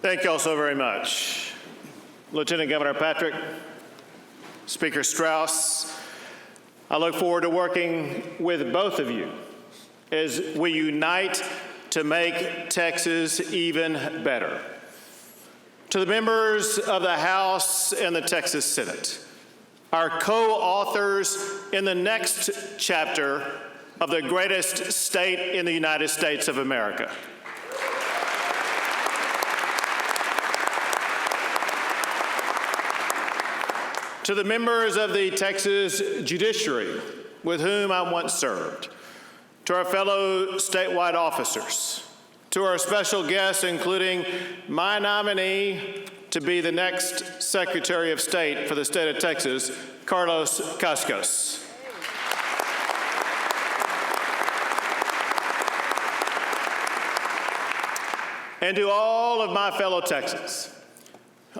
Thank you all so very much. Lieutenant Governor Patrick, Speaker Strauss, I look forward to working with both of you as we unite to make Texas even better. To the members of the House and the Texas Senate, our co-authors in the next chapter of the greatest state in the United States of America. To the members of the Texas judiciary with whom I once served, to our fellow statewide officers, to our special guests, including my nominee to be the next Secretary of State for the state of Texas, Carlos Cascos. And to all of my fellow Texans,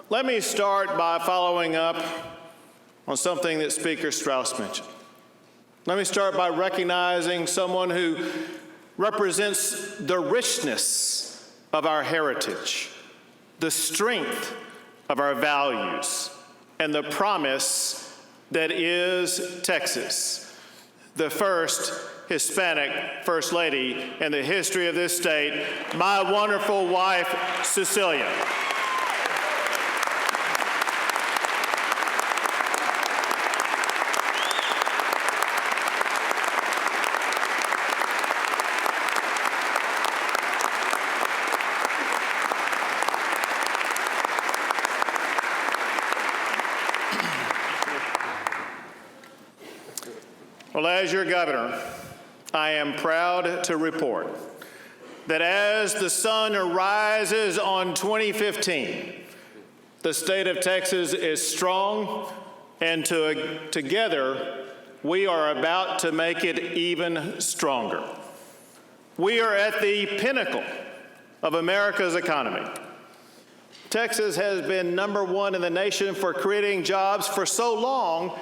let me start by following up on something that Speaker Strauss mentioned. Let me start by recognizing someone who represents the richness of our heritage, the strength of our values, and the promise that is Texas, the first Hispanic First Lady in the history of this state, my wonderful wife, Cecilia. Well, as your governor, I am proud to report that as the sun rises on 2015, the state of Texas is strong, and together we are about to make it even stronger. We are at the pinnacle of America's economy. Texas has been #1 in the nation for creating jobs for so long,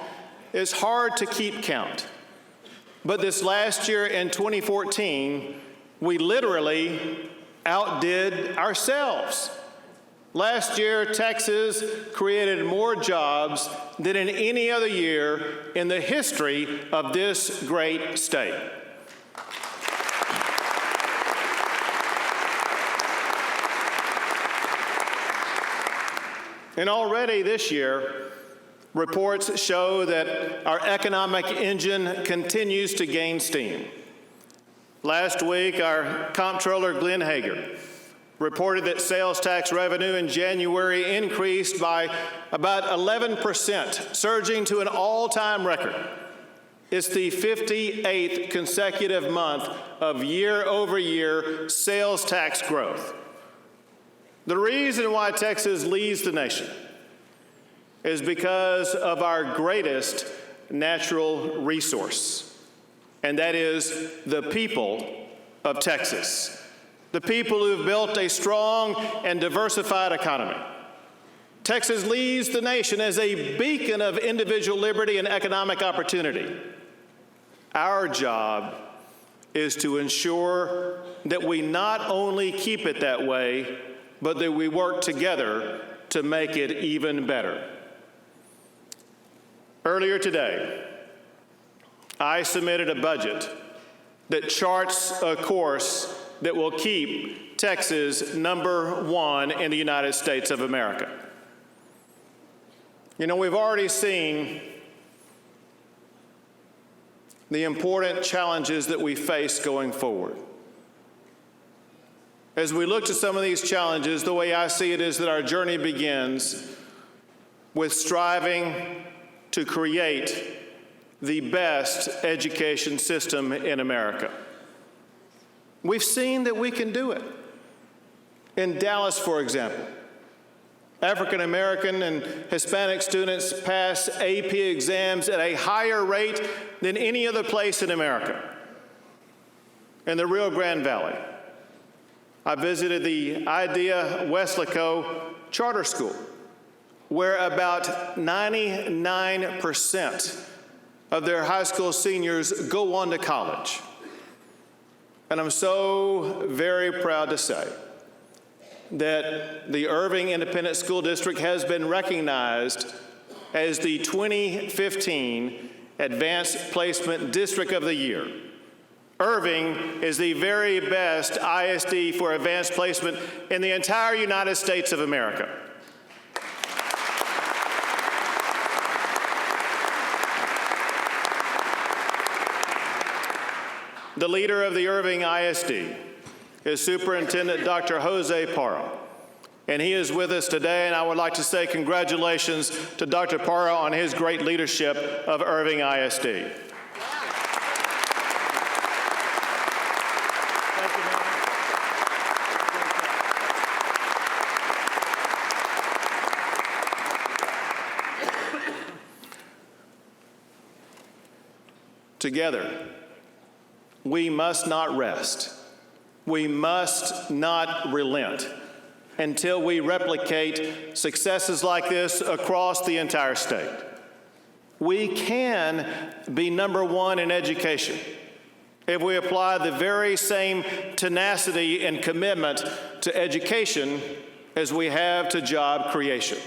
it's hard to keep count. But this last year in 2014, we literally outdid ourselves. Last year, Texas created more jobs than in any other year in the history of this great state. And already this year, reports show that our economic engine continues to gain steam. Last week, our comptroller, Glenn Hager, reported that sales tax revenue in January increased by about 11%, surging to an all-time record. It's the 58th consecutive month of year-over-year sales tax growth. The reason why Texas leads the nation is because of our greatest natural resource, and that is the people of Texas, the people who've built a strong and diversified economy. Texas leads the nation as a beacon of individual liberty and economic opportunity. Our job is to ensure that we not only keep it that way, but that we work together to make it even better. Earlier today, I submitted a budget that charts a course that will keep Texas #1 in the United States of America. You know, we've already seen the important challenges that we face going forward. As we look to some of these challenges, the way I see it is that our journey begins with striving to create the best education system in America. We've seen that we can do it. In Dallas, for example, African American and Hispanic students pass AP exams at a higher rate than any other place in America. In the Rio Grande Valley, I visited the Idea Weslaco Charter School, where about 99% of their high school seniors go on to college. And I'm so very proud to say that the Irving Independent School District has been recognized as the 2015 Advanced Placement District of the Year. Irving is the very best ISD for advanced placement in the entire United States of America. The leader of the Irving ISD is Superintendent Dr. Jose Parra, and he is with us today, and I would like to say congratulations to Dr. Parra on his great leadership of Irving ISD. Together, we must not rest. We must not relent until we replicate successes like this across the entire state. We can be number one in education if we apply the very same tenacity and commitment to education as we have to job creation.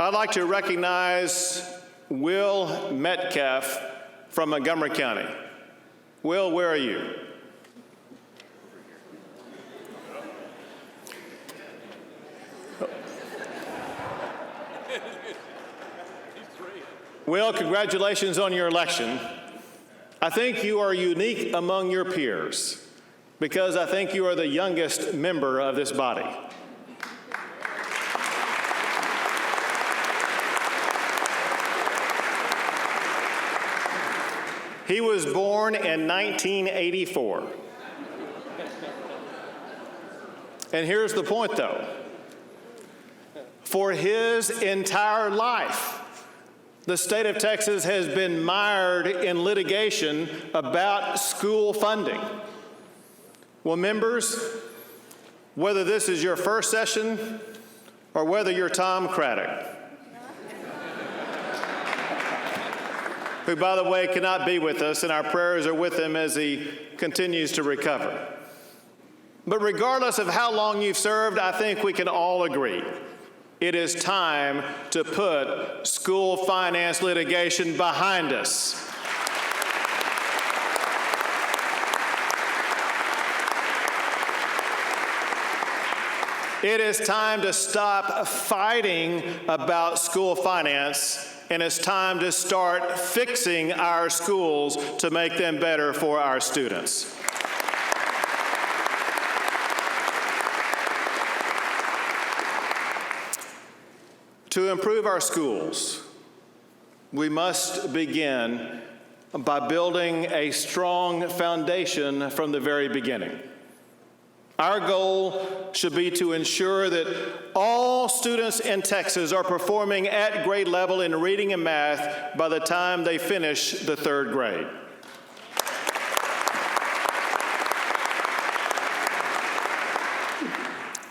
I'd like to recognize Will Metcalf from Montgomery County. Will, where are you? Will, congratulations on your election. I think you are unique among your peers because I think you are the youngest member of this body. He was born in 1984. And here's the point, though. For his entire life, the state of Texas has been mired in litigation about school funding. Well, members, whether this is your first session or whether you're Tom Craddock, who, by the way, cannot be with us, and our prayers are with him as he continues to recover. But regardless of how long you've served, I think we can all agree it is time to put school finance litigation behind us. It is time to stop fighting about school finance, and it's time to start fixing our schools to make them better for our students. To improve our schools, we must begin by building a strong foundation from the very beginning. Our goal should be to ensure that all students in Texas are performing at grade level in reading and math by the time they finish the third grade.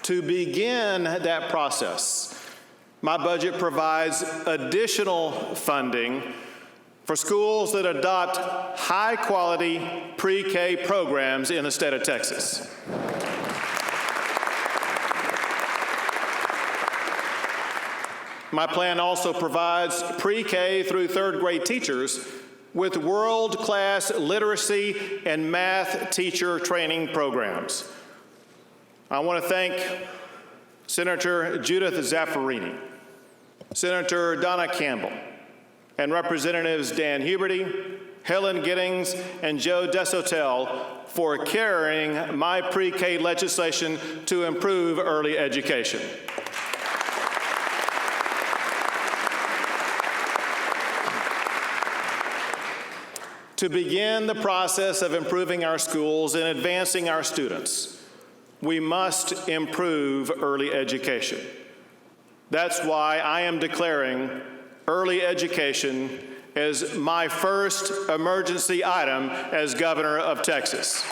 To begin that process, my budget provides additional funding for schools that adopt high-quality pre-K programs in the state of Texas. My plan also provides pre-K through third grade teachers with world-class literacy and math teacher training programs. I want to thank Senator Judith Zaffirini, Senator Donna Campbell, and Representatives Dan Huberty, Helen Giddings, and Joe Desautels for carrying my pre-K legislation to improve early education. To begin the process of improving our schools and advancing our students, we must improve early education. That's why I am declaring early education as my first emergency item as governor of Texas.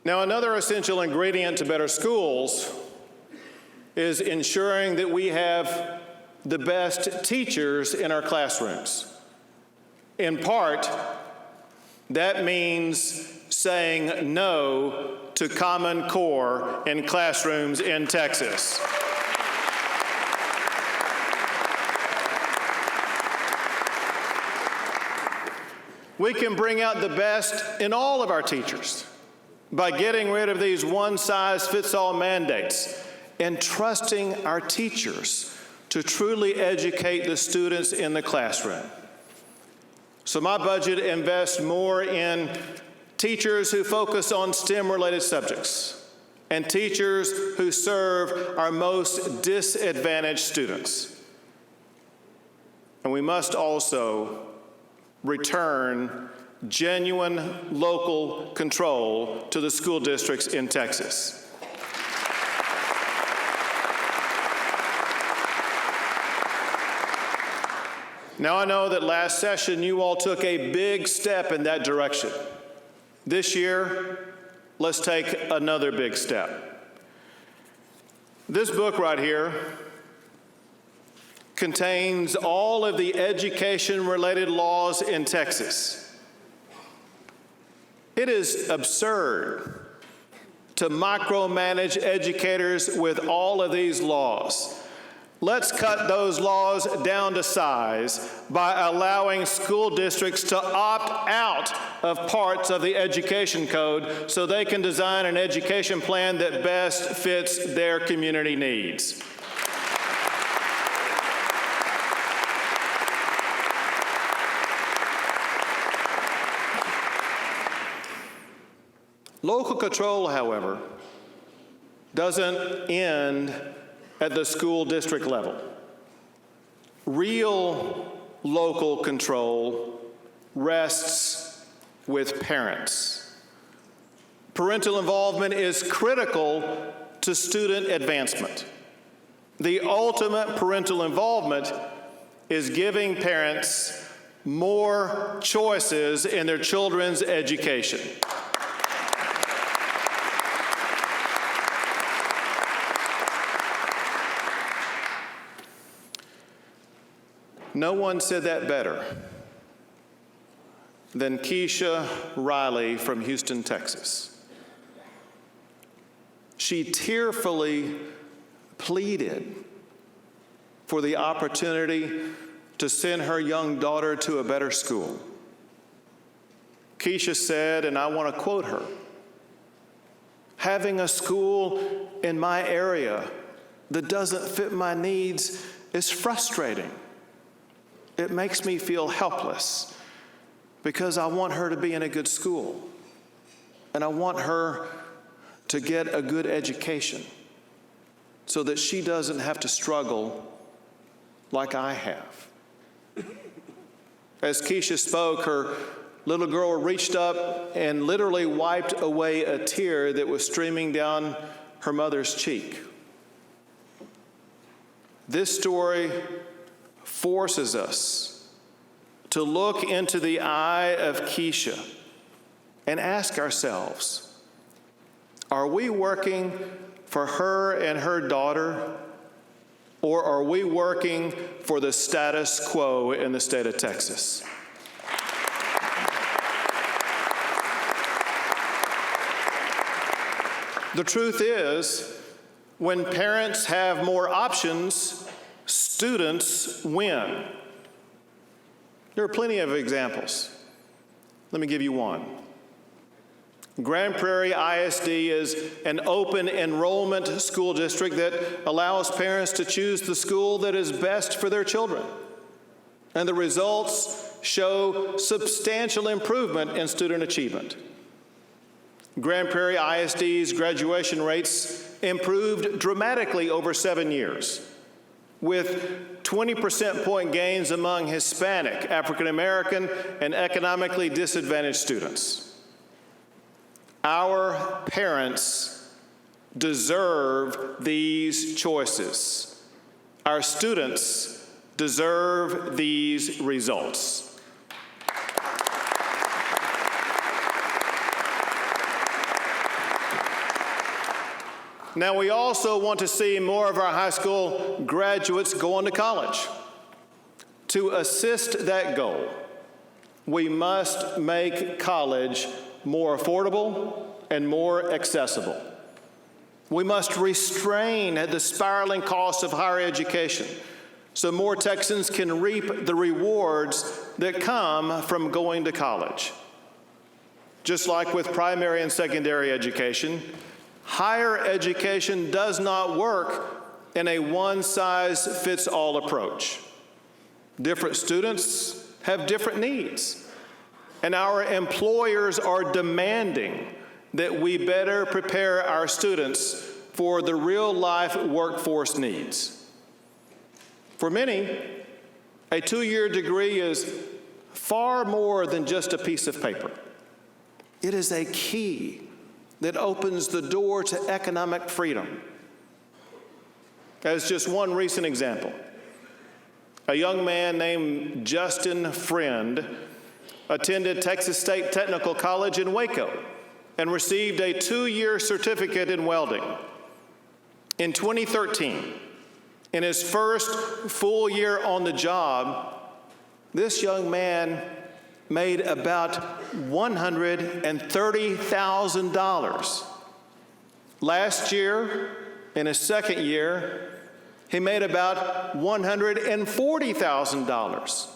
Now, another essential ingredient to better schools is ensuring that we have the best teachers in our classrooms. In part, that means saying no to Common Core in classrooms in Texas. We can bring out the best in all of our teachers by getting rid of these one-size-fits-all mandates and trusting our teachers to truly educate the students in the classroom. So my budget invests more in teachers who focus on STEM-related subjects and teachers who serve our most disadvantaged students. And we must also return genuine local control to the school districts in Texas. Now, I know that last session you all took a big step in that direction. This year, let's take another big step. This book right here contains all of the education-related laws in Texas. It is absurd to micromanage educators with all of these laws. Let's cut those laws down to size by allowing school districts to opt out of parts of the education code so they can design an education plan that best fits their community needs. Local control, however, doesn't end at the school district level. Real local control rests with parents. Parental involvement is critical to student advancement. The ultimate parental involvement is giving parents more choices in their children's education. No one said that better than Keisha Riley from Houston, Texas. She tearfully pleaded for the opportunity to send her young daughter to a better school. Keisha said, and I want to quote her, "Having a school in my area that doesn't fit my needs is frustrating. It makes me feel helpless because I want her to be in a good school and I want her to get a good education so that she doesn't have to struggle like I have." As Keisha spoke, her little girl reached up and literally wiped away a tear that was streaming down her mother's cheek. This story forces us to look into the eye of Keisha and ask ourselves, are we working for her and her daughter, or are we working for the status quo in the state of Texas? The truth is, when parents have more options, students win. There are plenty of examples. Let me give you one. Grand Prairie ISD is an open enrollment school district that allows parents to choose the school that is best for their children. And the results show substantial improvement in student achievement. Grand Prairie ISD's graduation rates improved dramatically over 7 years, with 20 percent point gains among Hispanic, African American, and economically disadvantaged students. Our parents deserve these choices. Our students deserve these results. Now, we also want to see more of our high school graduates go on to college. To assist that goal, we must make college more affordable and more accessible. We must restrain the spiraling costs of higher education so more Texans can reap the rewards that come from going to college. Just like with primary and secondary education, higher education does not work in a one-size-fits-all approach. Different students have different needs, and our employers are demanding that we better prepare our students for the real-life workforce needs. For many, a two-year degree is far more than just a piece of paper. It is a key that opens the door to economic freedom. As just one recent example, a young man named Justin Friend attended Texas State Technical College in Waco and received a two-year certificate in welding. In 2013, in his first full year on the job, this young man made about $130,000. Last year, in his second year, he made about $140,000.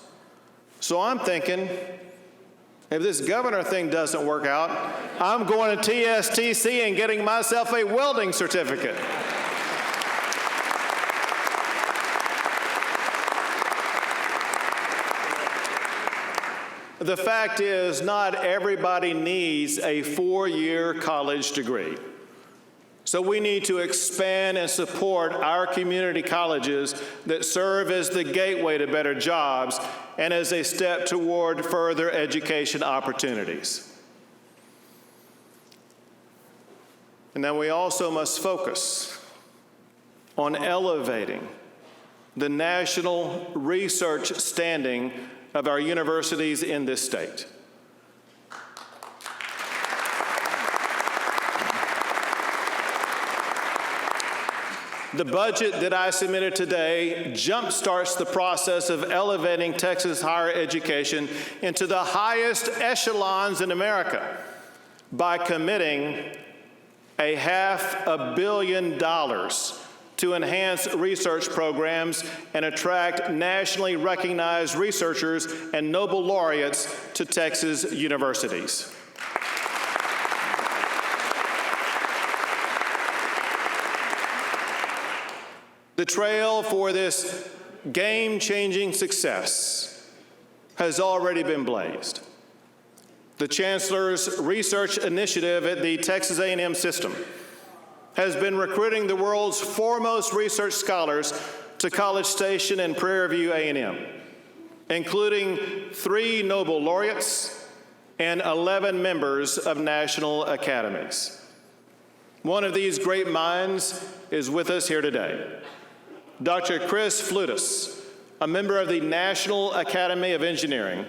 So I'm thinking, if this governor thing doesn't work out, I'm going to TSTC and getting myself a welding certificate. The fact is, not everybody needs a four-year college degree. So we need to expand and support our community colleges that serve as the gateway to better jobs and as a step toward further education opportunities. And then we also must focus on elevating the national research standing of our universities in this state. The budget that I submitted today jumpstarts the process of elevating Texas higher education into the highest echelons in America by committing $500 million to enhance research programs and attract nationally recognized researchers and Nobel laureates to Texas universities. The trail for this game-changing success has already been blazed. The Chancellor's research initiative at the Texas A&M system has been recruiting the world's foremost research scholars to College Station and Prairie View A&M, including 3 Nobel laureates and 11 members of national academies. One of these great minds is with us here today. Dr. Chris Flutus, a member of the National Academy of Engineering.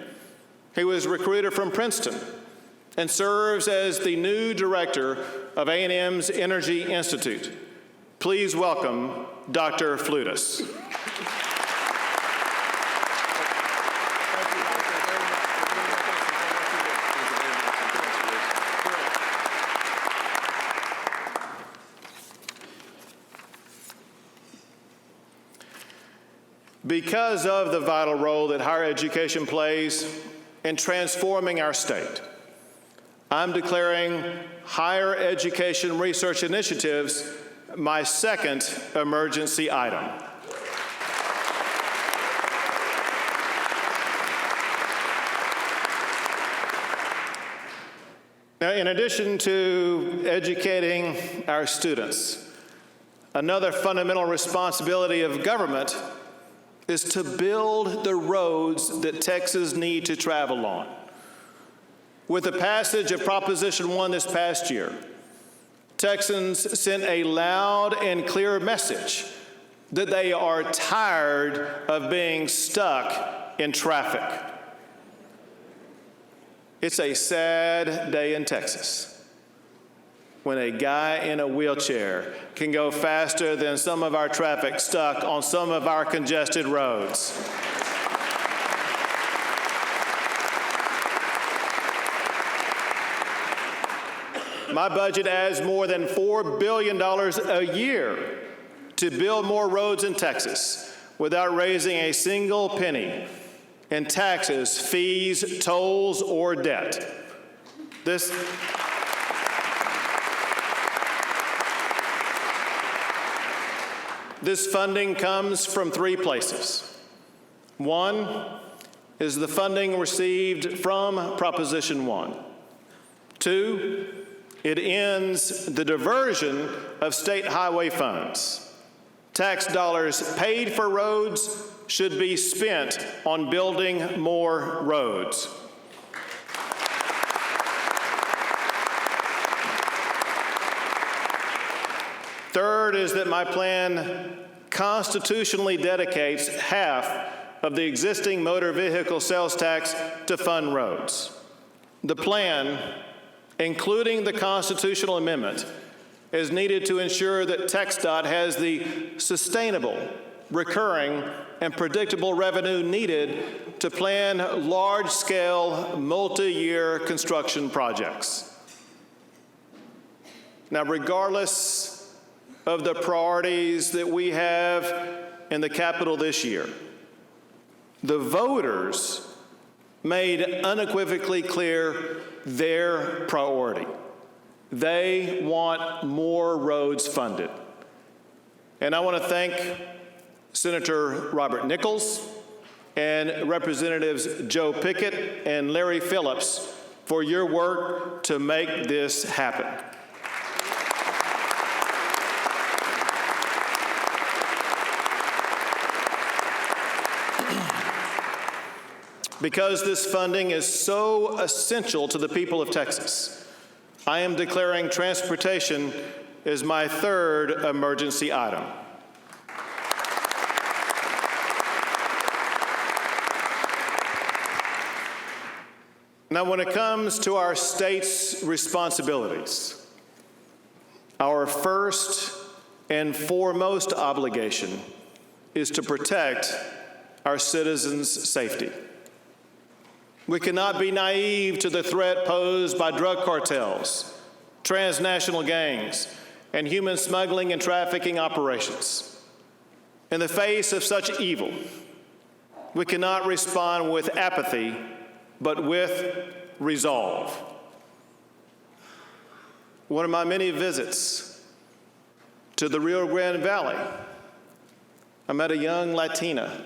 He was recruited from Princeton and serves as the new director of A&M's Energy Institute. Please welcome Dr. Flutus. Because of the vital role that higher education plays in transforming our state, I'm declaring higher education research initiatives my second emergency item. Now, in addition to educating our students, another fundamental responsibility of government is to build the roads that Texas need to travel on. With the passage of Proposition 1 this past year, Texans sent a loud and clear message that they are tired of being stuck in traffic. It's a sad day in Texas. when a guy in a wheelchair can go faster than some of our traffic stuck on some of our congested roads. My budget adds more than $4 billion a year to build more roads in Texas without raising a single penny in taxes, fees, tolls, or debt. This funding comes from three places. One is the funding received from Proposition 1. Two, it ends the diversion of state highway funds. Tax dollars paid for roads should be spent on building more roads. Third is that my plan constitutionally dedicates half of the existing motor vehicle sales tax to fund roads. The plan, including the constitutional amendment, is needed to ensure that TxDOT has the sustainable, recurring, and predictable revenue needed to plan large-scale, multi-year construction projects. Now, regardless of the priorities that we have in the Capitol this year, the voters made unequivocally clear their priority. They want more roads funded. And I want to thank Senator Robert Nichols and Representatives Joe Pickett and Larry Phillips for your work to make this happen. Because this funding is so essential to the people of Texas, I am declaring transportation as my third emergency item. Now, when it comes to our state's responsibilities, our first and foremost obligation is to protect our citizens' safety. We cannot be naive to the threat posed by drug cartels, transnational gangs, and human smuggling and trafficking operations. In the face of such evil, we cannot respond with apathy, but with resolve. One of my many visits to the Rio Grande Valley, I met a young Latina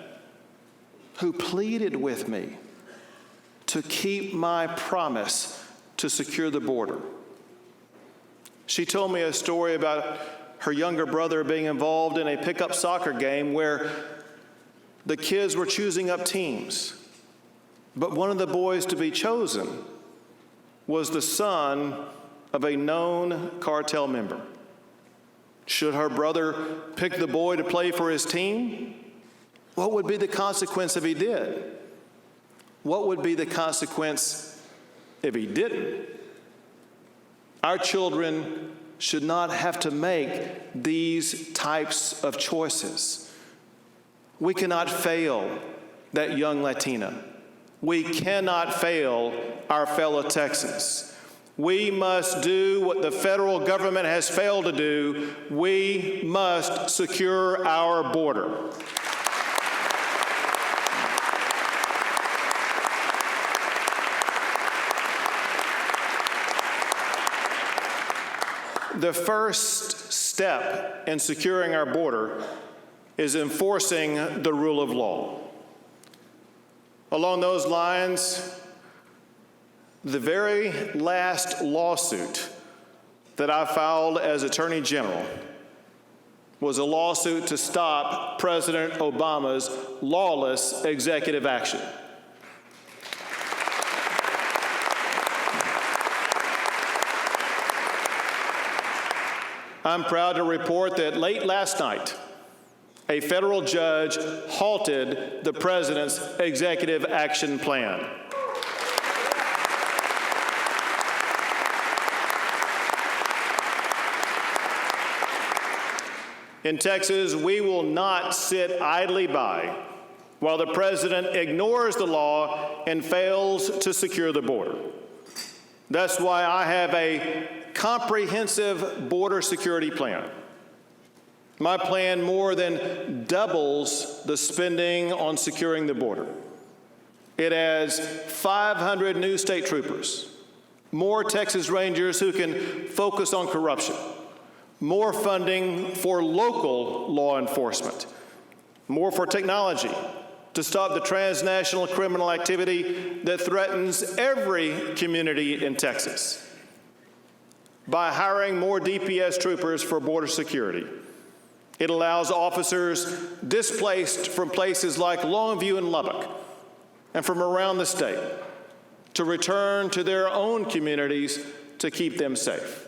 who pleaded with me to keep my promise to secure the border. She told me a story about her younger brother being involved in a pickup soccer game where the kids were choosing up teams. But one of the boys to be chosen was the son of a known cartel member. Should her brother pick the boy to play for his team? What would be the consequence if he did? What would be the consequence if he didn't? Our children should not have to make these types of choices. We cannot fail that young Latina. We cannot fail our fellow Texans. We must do what the federal government has failed to do. We must secure our border. The first step in securing our border is enforcing the rule of law. Along those lines, the very last lawsuit that I filed as Attorney General was a lawsuit to stop President Obama's lawless executive action. I'm proud to report that late last night, a federal judge halted the president's executive action plan. In Texas, we will not sit idly by while the president ignores the law and fails to secure the border. That's why I have a comprehensive border security plan. My plan more than doubles the spending on securing the border. It adds 500 new state troopers, more Texas Rangers who can focus on corruption, more funding for local law enforcement, more for technology to stop the transnational criminal activity that threatens every community in Texas, by hiring more DPS troopers for border security. It allows officers displaced from places like Longview and Lubbock and from around the state to return to their own communities to keep them safe.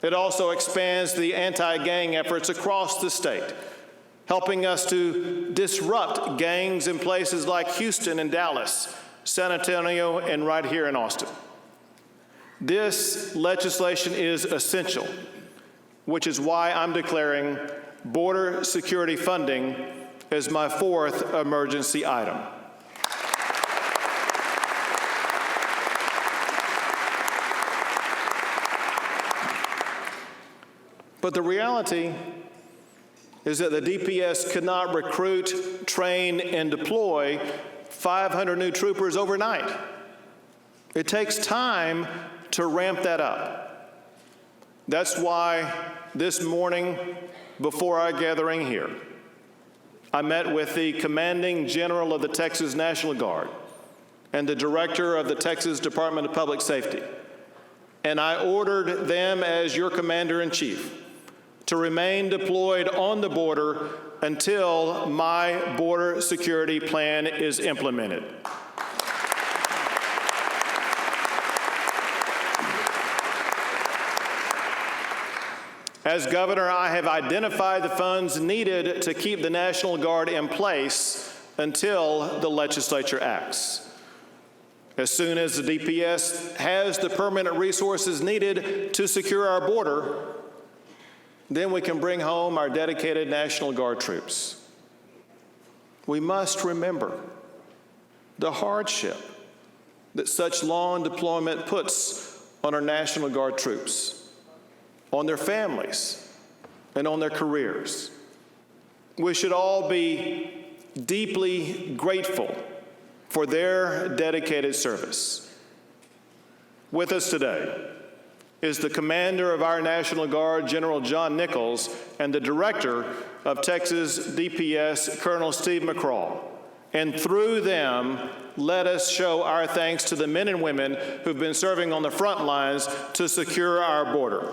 It also expands the anti-gang efforts across the state, helping us to disrupt gangs in places like Houston and Dallas, San Antonio, and right here in Austin. This legislation is essential, which is why I'm declaring border security funding as my fourth emergency item. But the reality is that the DPS could not recruit, train, and deploy 500 new troopers overnight. It takes time to ramp that up. That's why this morning, before our gathering here, I met with the commanding general of the Texas National Guard and the director of the Texas Department of Public Safety, and I ordered them, as your commander-in-chief, to remain deployed on the border until my border security plan is implemented. As governor, I have identified the funds needed to keep the National Guard in place until the legislature acts. As soon as the DPS has the permanent resources needed to secure our border, then we can bring home our dedicated National Guard troops. We must remember the hardship that such long deployment puts on our National Guard troops, on their families, and on their careers. We should all be deeply grateful for their dedicated service. With us today is the commander of our National Guard, General John Nichols, and the director of Texas DPS, Colonel Steve McCraw. And through them, let us show our thanks to the men and women who've been serving on the front lines to secure our border.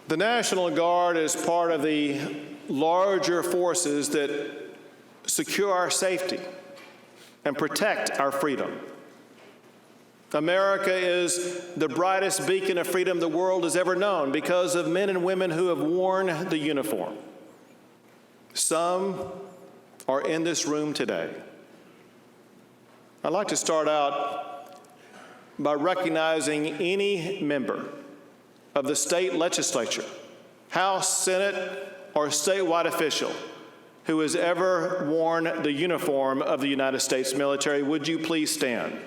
The National Guard is part of the larger forces that secure our safety and protect our freedom. America is the brightest beacon of freedom the world has ever known because of men and women who have worn the uniform. Some are in this room today. I'd like to start out by recognizing any member of the state legislature, House, Senate, or statewide official who has ever worn the uniform of the United States military. Would you please stand?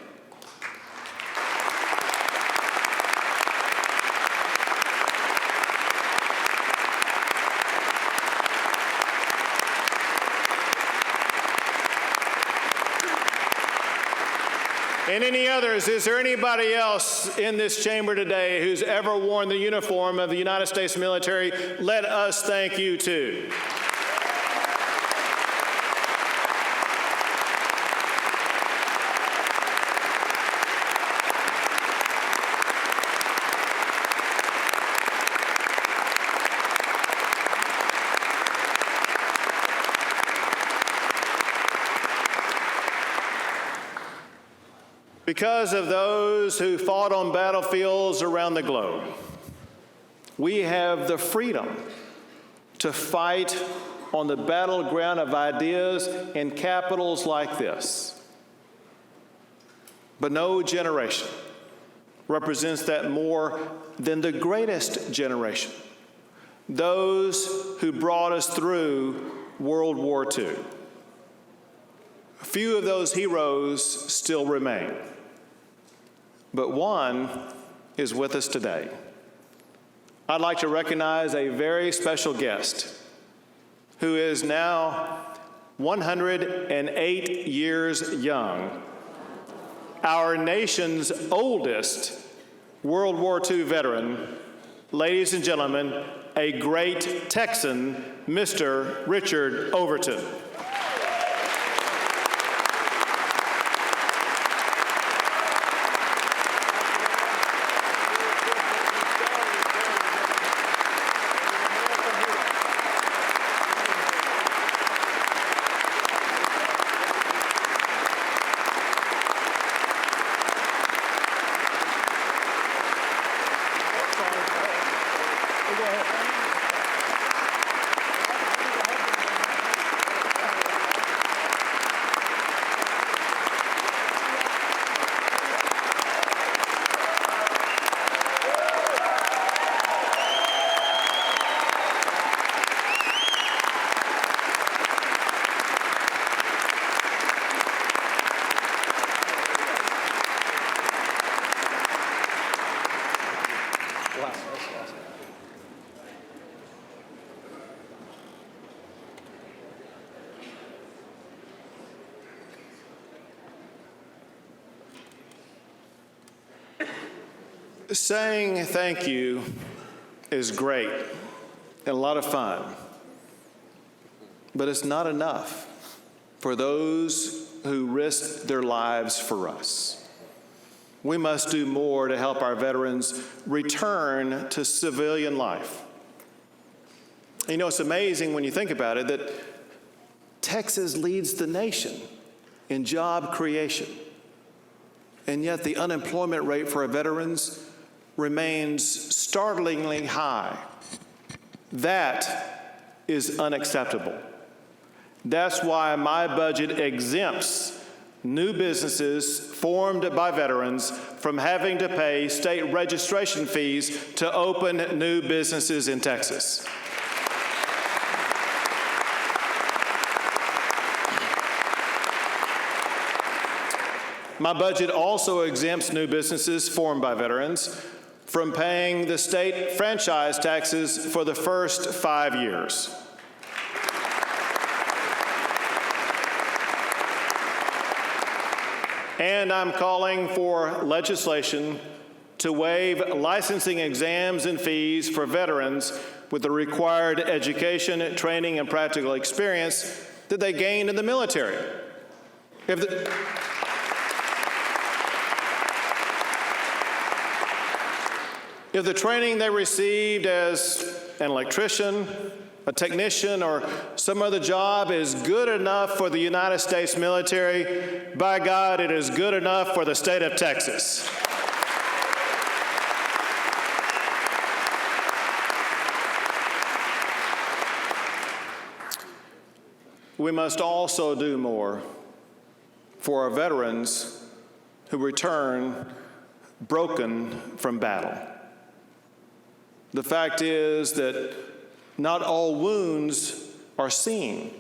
And any others? Is there anybody else in this chamber today who's ever worn the uniform of the United States military? Let us thank you too. Because of those who fought on battlefields around the globe, we have the freedom to fight on the battleground of ideas in capitals like this. But no generation represents that more than the greatest generation, those who brought us through World War II. Few of those heroes still remain, but one is with us today. I'd like to recognize a very special guest who is now 108 years young, our nation's oldest World War II veteran. Ladies and gentlemen, a great Texan, Mr. Richard Overton. Saying thank you is great and a lot of fun, but it's not enough for those who risked their lives for us. We must do more to help our veterans return to civilian life. You know, it's amazing when you think about it that Texas leads the nation in job creation, and yet the unemployment rate for our veterans remains startlingly high. That is unacceptable. That's why my budget exempts new businesses formed by veterans from having to pay state registration fees to open new businesses in Texas. My budget also exempts new businesses formed by veterans from paying the state franchise taxes for the first 5 years. And I'm calling for legislation to waive licensing exams and fees for veterans with the required education, training, and practical experience that they gained in the military. If the training they received as an electrician, a technician, or some other job is good enough for the United States military, by God, it is good enough for the state of Texas. We must also do more for our veterans who return broken from battle. The fact is that not all wounds are seen.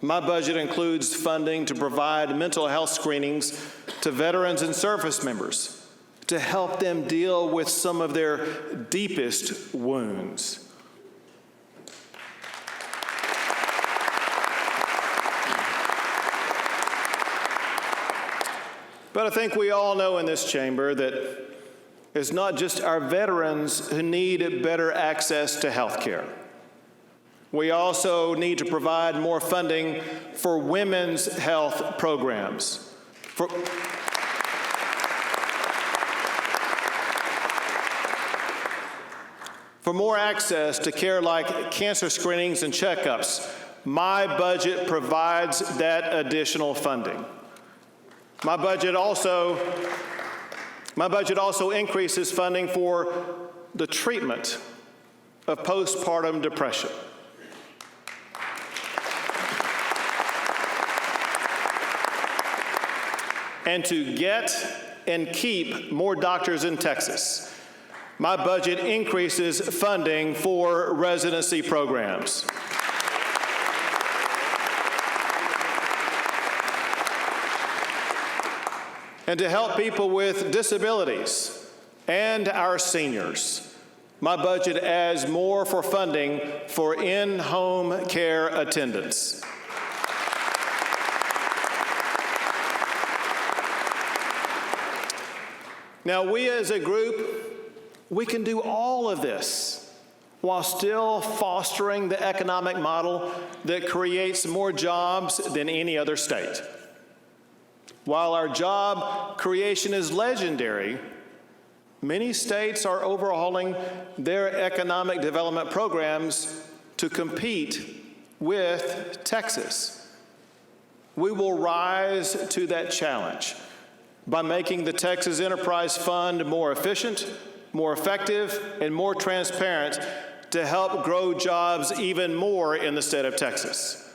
My budget includes funding to provide mental health screenings to veterans and service members to help them deal with some of their deepest wounds. But I think we all know in this chamber that it's not just our veterans who need better access to health care. We also need to provide more funding for women's health programs. For more access to care like cancer screenings and checkups, my budget provides that additional funding. My budget also increases funding for the treatment of postpartum depression. And to get and keep more doctors in Texas, my budget increases funding for residency programs. And to help people with disabilities and our seniors, my budget adds more for funding for in-home care attendance. Now, we as a group, we can do all of this while still fostering the economic model that creates more jobs than any other state. While our job creation is legendary, many states are overhauling their economic development programs to compete with Texas. We will rise to that challenge by making the Texas Enterprise Fund more efficient, more effective, and more transparent to help grow jobs even more in the state of Texas.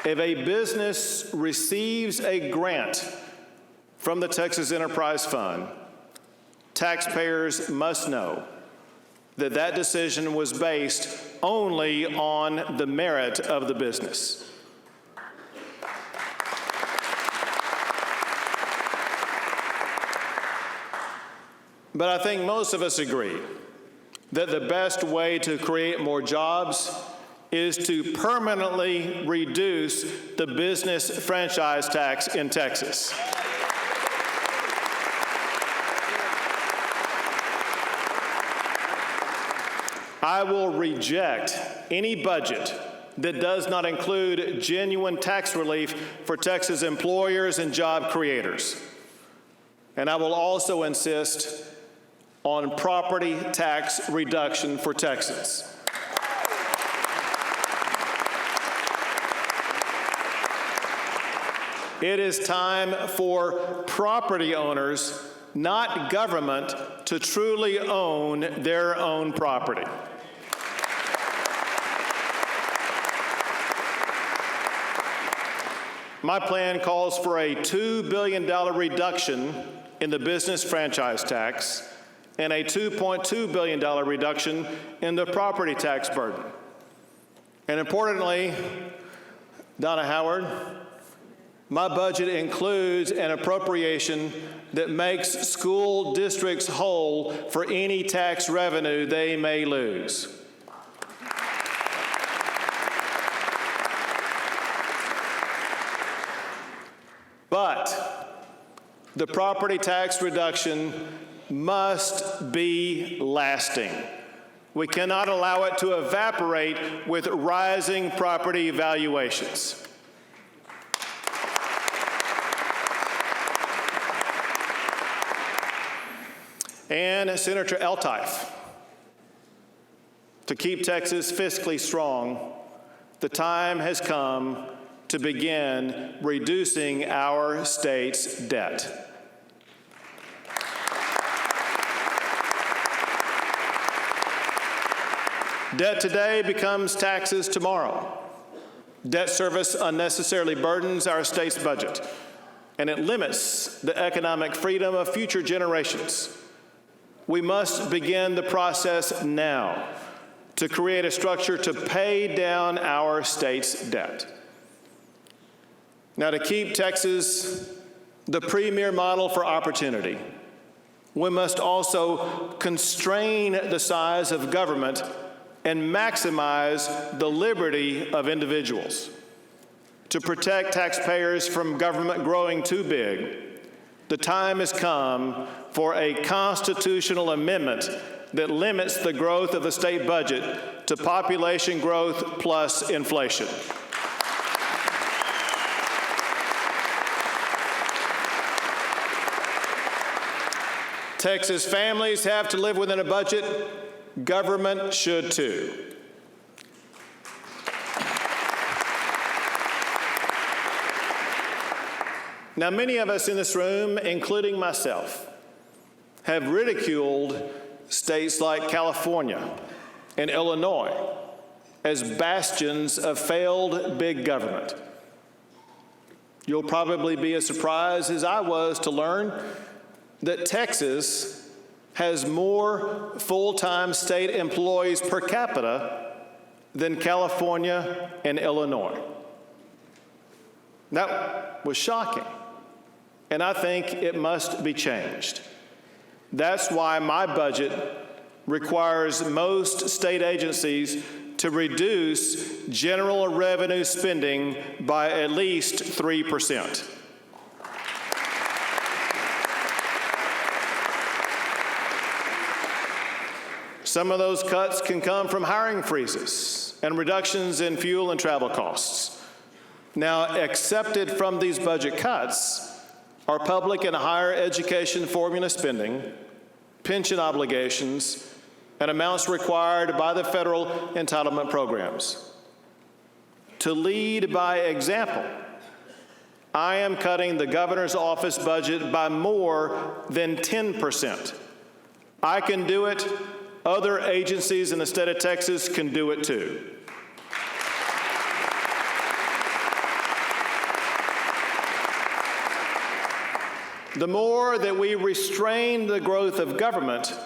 If a business receives a grant from the Texas Enterprise Fund, taxpayers must know that that decision was based only on the merit of the business. But I think most of us agree that the best way to create more jobs is to permanently reduce the business franchise tax in Texas. I will reject any budget that does not include genuine tax relief for Texas employers and job creators. And I will also insist on property tax reduction for Texans. It is time for property owners, not government, to truly own their own property. My plan calls for a $2 billion reduction in the business franchise tax and a $2.2 billion reduction in the property tax burden. And importantly, Donna Howard, my budget includes an appropriation that makes school districts whole for any tax revenue they may lose. But the property tax reduction must be lasting. We cannot allow it to evaporate with rising property valuations. And Senator Eltife, to keep Texas fiscally strong, the time has come to begin reducing our state's debt. Debt today becomes taxes tomorrow. Debt service unnecessarily burdens our state's budget, and it limits the economic freedom of future generations. We must begin the process now to create a structure to pay down our state's debt. Now, to keep Texas the premier model for opportunity, we must also constrain the size of government and maximize the liberty of individuals. To protect taxpayers from government growing too big, the time has come for a constitutional amendment that limits the growth of the state budget to population growth plus inflation. Texas families have to live within a budget. Government should too. Now, many of us in this room, including myself, have ridiculed states like California and Illinois as bastions of failed big government. You'll probably be as surprised as I was to learn that Texas has more full-time state employees per capita than California and Illinois. That was shocking, and I think it must be changed. That's why my budget requires most state agencies to reduce general revenue spending by at least 3%. Some of those cuts can come from hiring freezes and reductions in fuel and travel costs. Now, accepted from these budget cuts are public and higher education formula spending, pension obligations, and amounts required by the federal entitlement programs. To lead by example, I am cutting the governor's office budget by more than 10%. I can do it. Other agencies in the state of Texas can do it too. The more that we restrain the growth of government,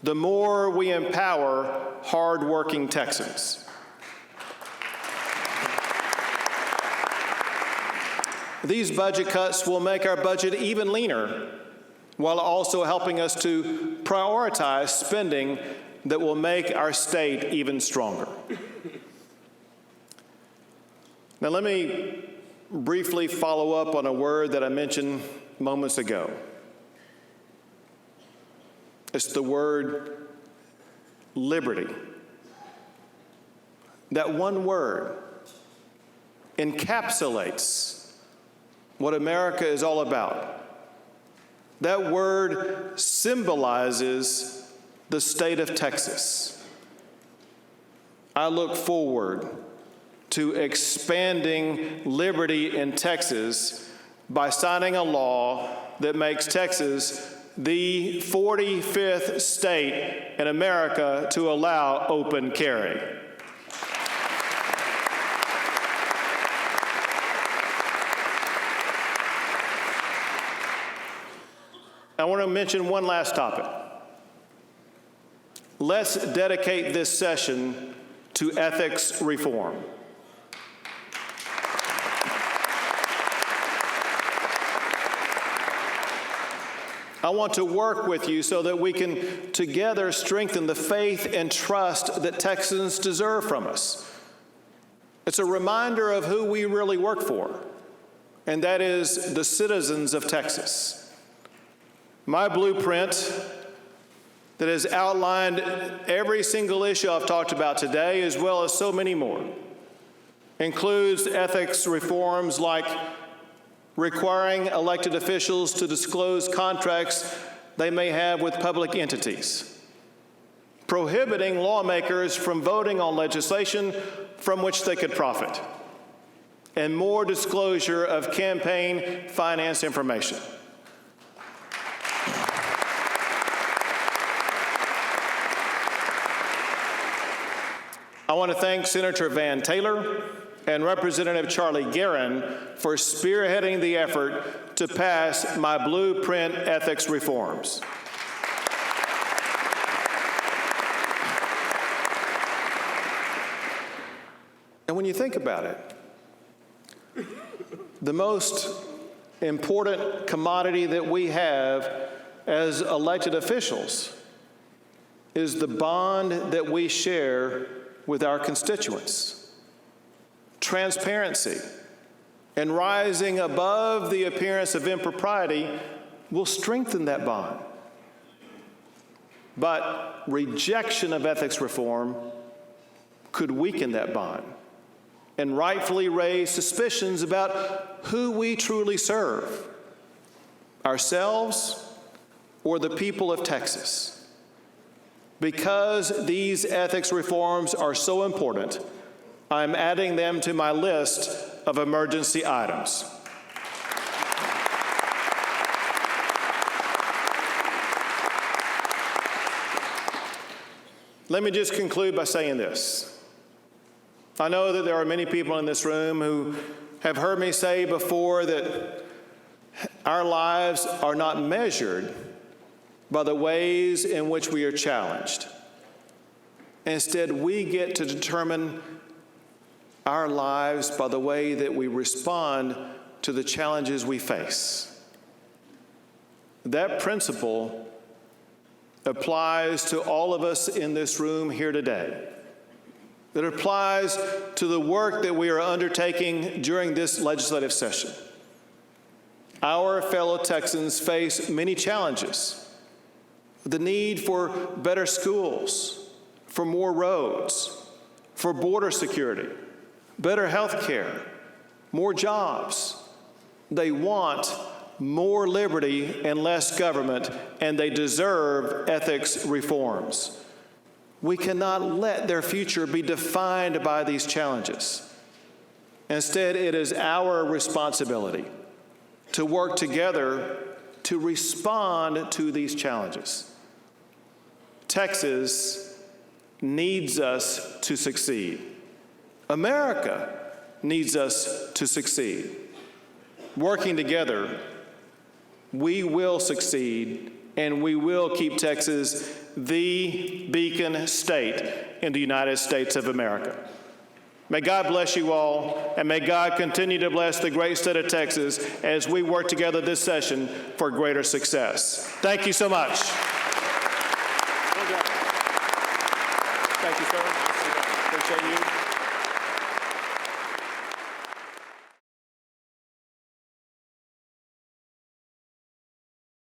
the more we empower hard-working Texans. These budget cuts will make our budget even leaner, while also helping us to prioritize spending that will make our state even stronger. Now, let me briefly follow up on a word that I mentioned moments ago. It's the word liberty. That one word encapsulates what America is all about. That word symbolizes the state of Texas. I look forward to expanding liberty in Texas by signing a law that makes Texas the 45th state in America to allow open carry. I want to mention one last topic. Let's dedicate this session to ethics reform. I want to work with you so that we can together strengthen the faith and trust that Texans deserve from us. It's a reminder of who we really work for, and that is the citizens of Texas. My blueprint that has outlined every single issue I've talked about today, as well as so many more, includes ethics reforms like requiring elected officials to disclose contracts they may have with public entities, prohibiting lawmakers from voting on legislation from which they could profit, and more disclosure of campaign finance information. I want to thank Senator Van Taylor and Representative Charlie Guerin for spearheading the effort to pass my blueprint ethics reforms. And when you think about it, the most important commodity that we have as elected officials is the bond that we share with our constituents. Transparency and rising above the appearance of impropriety will strengthen that bond. But rejection of ethics reform could weaken that bond and rightfully raise suspicions about who we truly serve, ourselves or the people of Texas. Because these ethics reforms are so important, I'm adding them to my list of emergency items. Let me just conclude by saying this. I know that there are many people in this room who have heard me say before that our lives are not measured by the ways in which we are challenged. Instead, we get to determine our lives by the way that we respond to the challenges we face. That principle applies to all of us in this room here today. It applies to the work that we are undertaking during this legislative session. Our fellow Texans face many challenges. The need for better schools, for more roads, for border security, better health care, more jobs. They want more liberty and less government, and they deserve ethics reforms. We cannot let their future be defined by these challenges. Instead, it is our responsibility to work together to respond to these challenges. Texas needs us to succeed. America needs us to succeed. Working together, we will succeed, and we will keep Texas the beacon state in the United States of America. May God bless you all, and may God continue to bless the great state of Texas as we work together this session for greater success. Thank you so much. Thank you, sir. Appreciate you.